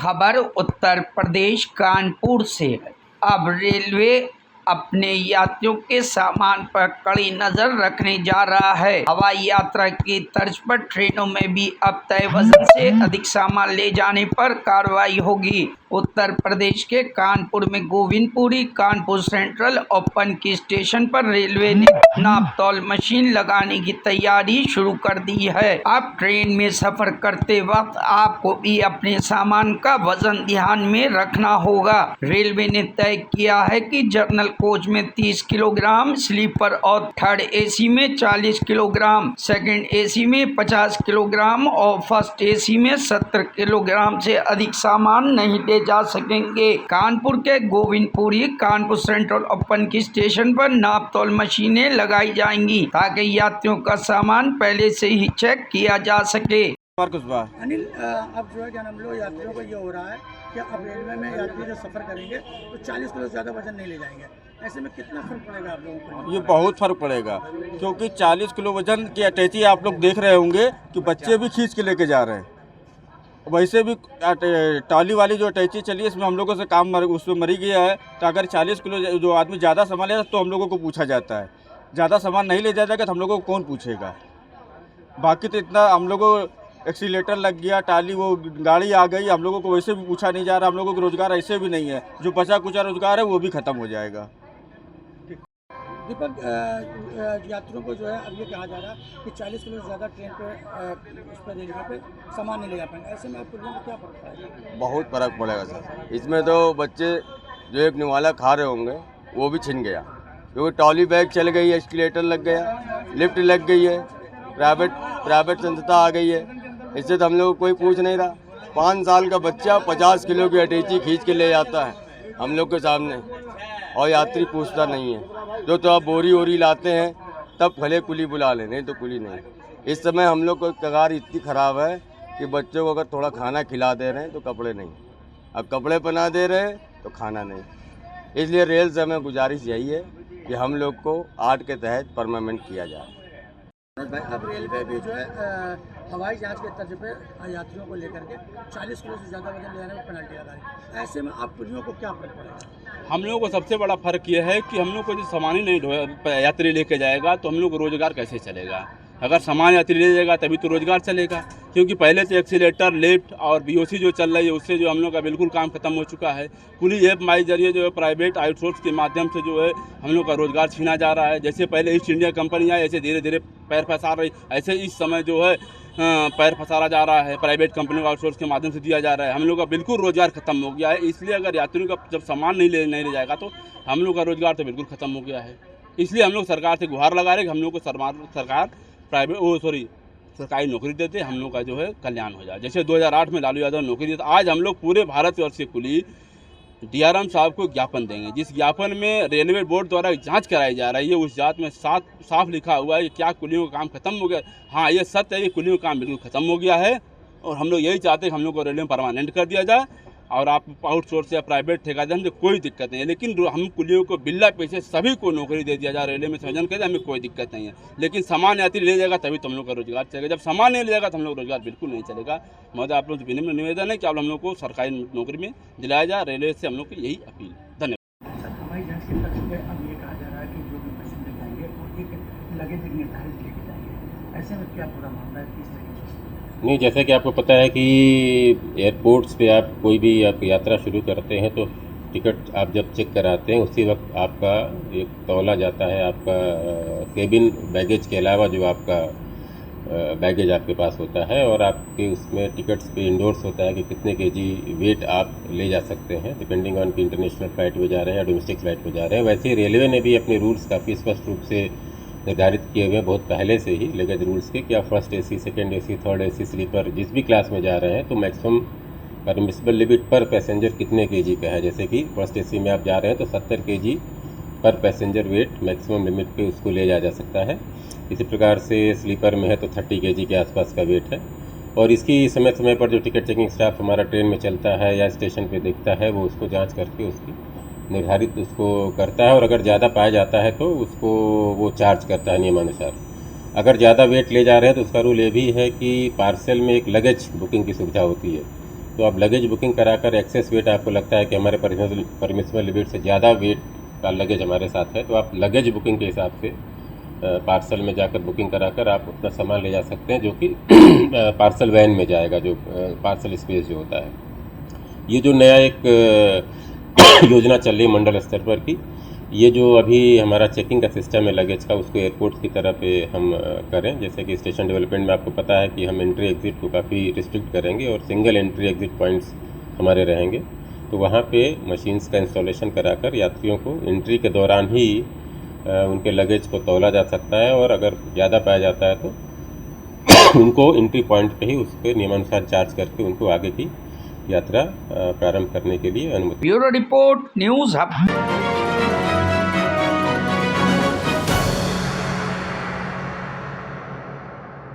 खबर उत्तर प्रदेश कानपुर से। अब रेलवे अपने यात्रियों के सामान पर कड़ी नजर रखने जा रहा है। हवाई यात्रा की तर्ज पर ट्रेनों में भी अब तय वजन से अधिक सामान ले जाने पर कार्रवाई होगी। उत्तर प्रदेश के कानपुर में गोविंदपुरी कानपुर सेंट्रल और पनकी स्टेशन पर रेलवे ने नापतौल मशीन लगाने की तैयारी शुरू कर दी है। अब ट्रेन में सफर करते वक्त आपको भी अपने सामान का वजन ध्यान में रखना होगा। रेलवे ने तय किया है कि जनरल कोच में 30 किलोग्राम, स्लीपर और थर्ड एसी में 40 किलोग्राम, सेकंड एसी में 50 किलोग्राम और फर्स्ट एसी में 70 किलोग्राम से अधिक सामान नहीं ले जा सकेंगे। कानपुर के गोविंदपुरी कानपुर सेंट्रल और पनकी स्टेशन पर नापतौल मशीनें लगाई जाएंगी ताकि यात्रियों का सामान पहले से ही चेक किया जा सके। अनिल, अब जो है क्या नाम लो यात्रियों को ये हो रहा है कि अब रेलवे में यात्री जो सफ़र करेंगे तो 40 किलो से ज़्यादा वजन नहीं ले जाएंगे। ऐसे में कितना फर्क पड़ेगा आप लोगों को? ये बहुत फर्क पड़ेगा, क्योंकि 40 किलो वजन की अटैची आप लोग देख रहे होंगे कि बच्चे भी खींच के लेके जा रहे हैं। वैसे भी ट्रॉली वाली जो अटैची चली है इसमें हम लोगों से काम उसमें मरी गया है। तो अगर 40 किलो जो आदमी ज़्यादा सामान ले तो हम लोगों को पूछा जाता है, ज़्यादा सामान नहीं ले जाएगा तो हम लोगों को कौन पूछेगा। बाकी तो इतना हम लोगों एक्सीलेटर लग गया, टाली वो गाड़ी आ गई, हम लोगों को वैसे भी पूछा नहीं जा रहा। हम लोगों को रोजगार ऐसे भी नहीं है, जो बचा कुचा रोजगार है वो भी खत्म हो जाएगा। दीपक, यात्रियों को जो है अब ये कहा जा रहा है कि 40 किलो से ज़्यादा ट्रेन पे उस पर रेलवे पे सामान नहीं ले जा पाएंगे। ऐसे में आपको क्या फर्क पड़ेगा? बहुत फ़र्क पड़ेगा सर। इसमें तो बच्चे जो एक निवाला खा रहे होंगे वो भी छिन गया, क्योंकि ट्रॉली बैग चल गई है, एस्केलेटर लग गया, लिफ्ट लग गई है, प्राइवेट संस्था आ गई है। इससे तो हम लोग को कोई पूछ नहीं रहा। 5 साल का बच्चा 50 किलो की अटैची खींच के ले जाता है हम लोग के सामने, और यात्री पूछता नहीं है। जो तो आप बोरी लाते हैं तब भले कुली बुला लें, नहीं तो कुली नहीं। इस समय हम लोग को कगार इतनी ख़राब है कि बच्चों को अगर थोड़ा खाना खिला दे रहे हैं तो कपड़े नहीं, अब कपड़े पहना दे रहे हैं तो खाना नहीं। इसलिए रेल से हमें गुजारिश यही है कि हम लोग को 8 के तहत परमानेंट किया जाए। भाई, अब रेलवे भी जो है हवाई जहाज के तर्ज पे यात्रियों को लेकर के 40 किलो से ज़्यादा वजन ले जाने में पेनल्टी लगा रही है। ऐसे में आप कुलियों को क्या फर्क पड़ेगा? हम लोगों को सबसे बड़ा फ़र्क यह है कि हम लोग को जो सामान ही नहीं यात्री लेके जाएगा तो हम लोग को रोज़गार कैसे चलेगा। अगर सामान यात्री ले जाएगा तभी तो रोज़गार चलेगा, क्योंकि पहले तो एक्सीलेटर, लिफ्ट और बीओसी जो चल रही है उससे जो हम लोग का बिल्कुल काम खत्म हो चुका है। कुली ऐप माई जरिए जो है प्राइवेट आउटसोर्स के माध्यम से जो है हम लोग का रोज़गार छीना जा रहा है। जैसे पहले ईस्ट इंडिया कंपनी आई, ऐसे धीरे धीरे पैर फंसा रही, ऐसे इस समय जो है पैर फंसाया जा रहा है, प्राइवेट कंपनियों का आउटसोर्स के माध्यम से दिया जा रहा है। हम लोग का बिल्कुल रोज़गार खत्म हो गया है। इसलिए अगर यात्रियों का जब सामान नहीं ले जाएगा तो हम लोग का रोज़गार तो बिल्कुल खत्म हो गया है। इसलिए हम लोग सरकार से गुहार लगा रहे हैं कि हम लोग को सरकार सरकारी नौकरी देते, हम लोग का जो है कल्याण हो जाए। जैसे 2008 में लालू यादव नौकरी देता, आज हम लोग पूरे भारतवर्ष के कुली डीआरएम साहब को ज्ञापन देंगे, जिस ज्ञापन में रेलवे बोर्ड द्वारा जांच कराई जा रही है। उस जांच में साफ लिखा हुआ है कि क्या कुलियों का काम खत्म हो गया। हाँ, ये सत्य है कि कुलियों का काम बिल्कुल खत्म हो गया है, और हम लोग यही चाहते हैं कि हम लोग को रेलवे में परमानेंट कर दिया जाए। और आप आउटसोर्स या प्राइवेट ठेकेदार से कोई दिक्कत नहीं है, लेकिन हम कुलियों को बिल्ला पैसे सभी को नौकरी दे दिया जाए। रेलवे में संयोजन करें, हमें कोई दिक्कत नहीं है, लेकिन सामान यात्री ले जाएगा तभी तो हम लोग का रोजगार चलेगा। जब सामान नहीं ले जाएगा तो हम लोग रोजगार बिल्कुल नहीं चलेगा। महोदय, आप लोग विनम्र निवेदन है कि आप हम लोग को सरकारी नौकरी में दिलाया जाए। रेलवे से हम लोग की यही अपील। धन्यवाद। हवाई जहाज के तर्ज पे अब ये कहा जा रहा है कि जो भी पैसेंजर जाएंगे वो एक लगेज निर्धारित लेके जाएंगे। ऐसे में क्या पूरा मामला है, किस तरीके से? नहीं, जैसे कि आपको पता है कि एयरपोर्ट्स पे आप कोई भी आप यात्रा शुरू करते हैं तो टिकट आप जब चेक कराते हैं उसी वक्त आपका एक तौला जाता है। आपका केबिन बैगेज के अलावा जो आपका बैगेज आपके पास होता है, और आपके उसमें टिकट्स पे इंडोर्स होता है कि कितने केजी वेट आप ले जा सकते हैं, डिपेंडिंग ऑन कि इंटरनेशनल फ़्लाइट में जा रहे हैं या डोमेस्टिक फ़्लाइट में जा रहे हैं। वैसे ही रेलवे ने भी अपने रूल्स काफ़ी स्पष्ट रूप से निर्धारित किए हुए बहुत पहले से ही लगेज रूल्स के, कि आप first AC, second AC, third AC, sleeper जिस भी क्लास में जा रहे हैं तो मैक्सिमम परमिसिबल लिमिट पर पैसेंजर कितने केजी का है। जैसे कि फर्स्ट एसी में आप जा रहे हैं तो 70 केजी पर पैसेंजर वेट मैक्सिमम लिमिट पे उसको ले जाया जा सकता है। इसी प्रकार से स्लीपर में है तो 30 केजी के आसपास का वेट है। और इसकी समय समय पर जो टिकट चेकिंग स्टाफ हमारा ट्रेन में चलता है या स्टेशन पे देखता है, वो उसको जाँच करके उसकी निर्धारित उसको करता है, और अगर ज़्यादा पाया जाता है तो उसको वो चार्ज करता है नियमानुसार। अगर ज़्यादा वेट ले जा रहे हैं तो उसका रूल ये भी है कि पार्सल में एक लगेज बुकिंग की सुविधा होती है, तो आप लगेज बुकिंग कराकर एक्सेस वेट आपको लगता है कि हमारे परमिसिबल वेट से ज़्यादा वेट का लगेज हमारे साथ है, तो आप लगेज बुकिंग के हिसाब से पार्सल में जाकर बुकिंग कराकर आप अपना सामान ले जा सकते हैं, जो कि पार्सल वैन में जाएगा, जो पार्सल स्पेस जो होता है। ये जो नया एक योजना चल रही है मंडल स्तर पर की, ये जो अभी हमारा चेकिंग का सिस्टम है लगेज का, उसको एयरपोर्ट की तरफ हम करें। जैसे कि स्टेशन डेवलपमेंट में आपको पता है कि हम एंट्री एग्ज़िट को काफ़ी रिस्ट्रिक्ट करेंगे और सिंगल एंट्री एग्ज़िट पॉइंट्स हमारे रहेंगे। तो वहाँ पे मशीन्स का इंस्टॉलेशन कराकर यात्रियों को एंट्री के दौरान ही उनके लगेज को तौला जा सकता है, और अगर ज़्यादा पाया जाता है तो उनको एंट्री पॉइंट पे ही उस पर नियमानुसार चार्ज करके उनको आगे की यात्रा प्रारंभ करने के लिए अनुमति। Bureau report, news hub.